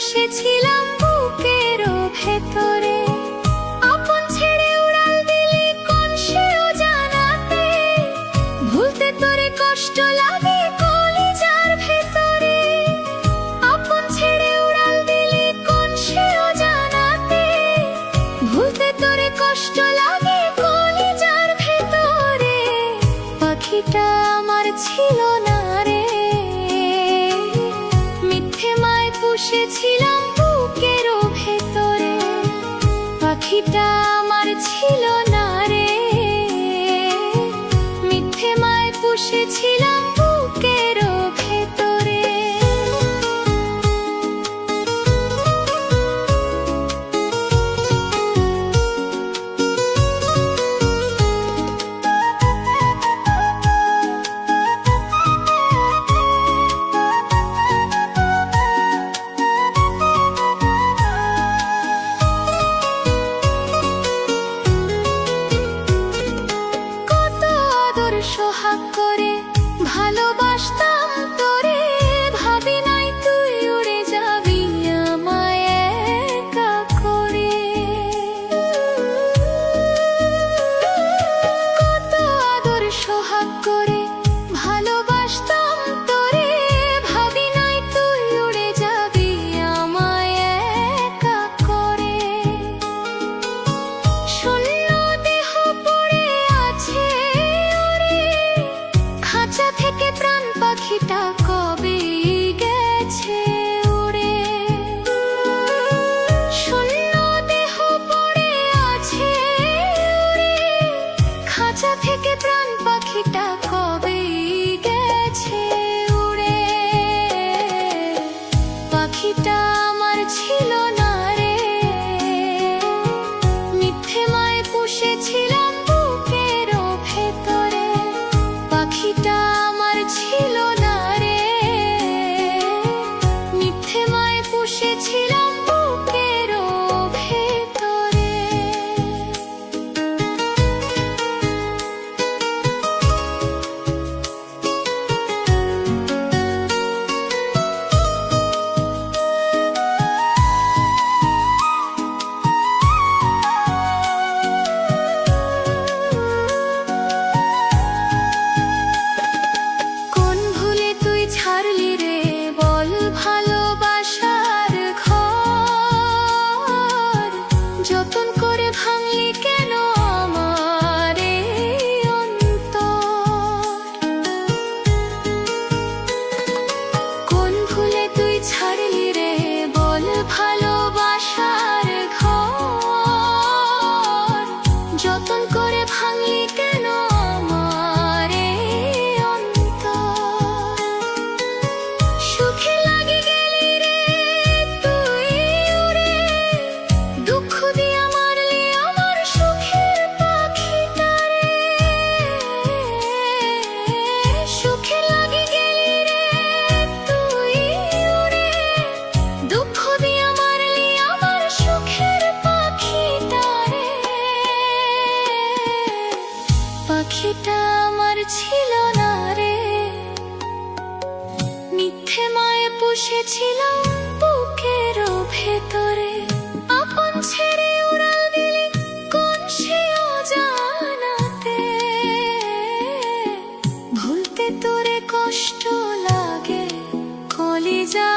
পুষেছিলাম বুকেরও ভেতরে। আপন ছেড়ে উড়াল দিলি কোন সে অজানাতে, ভুলতে তোরে কষ্ট লাগে কলিজার ভেতরে। আপন ছেড়ে উড়াল দিলি কোন সে অজানাতে, ভুলতে তোরে কষ্ট লাগে কলিজার ভেতরে। পাখিটা আমার ছিল না রে, মিথ্যে মায় পুষেছিলাম বুকেরও ভেতরে। পাখিটা আমার ছিল না রে, মিথ্যে মায় পুষেছিলাম বুকেরও ভেতরে। সোহাগ করে ভালোবাসতাম তোরে, ভাবি নাই তুই উড়ে যাবি আমায় একা করে। কত আদর সোহাগ করে ভালোবাসতাম তোরে, ভাবি নাই তুই উড়ে যাবি আমায় একা করে। শূন্য দেহ পড়ে আছে খাঁচা থেকে, প্রাণ পাখিটা কবে গেছে উড়ে। শূন্য দেহ পড়ে আছে উড়ে, খাঁচা থেকে প্রাণ পাখিটা কবে গেছে উড়ে। পাখিটা আমার ছিল না রে, মিথ্যে মায় পুষেছিলাম বুকেরও ভেতরে। পাখিটা আমার ছিল না রে, মিথ্যে মায় পুষেছিলাম বুকেরও ভেতরে। ছাড়লি রে বল ভালোবাসার ঘর, যতন করে ভাঙলি কেন আমার এই অন্তর। কোন ভুলে তুই ছাড়লি রে বল ভালোবাসার ঘর, যতন করে ভাঙলি কেন আমার এই অন্তর। সুখে লাগি গেলি রে তুই উড়ে, দুঃখ দিয়া মারলি আমার সুখের পাখিটারে। সুখে লাগি গেলি রে তুই উড়ে, দুঃখ দিয়া মারলি আমার সুখের পাখিটারে। পাখিটা আমার ছিল না রে, মিথ্যে মায়ে পুষেছিলাম বুকেরও ভেতরে। আপন ছেড়ে উড়াল দিলি কোন সে অজানাতে, ভুলতে তোরে কষ্ট লাগে কলিজা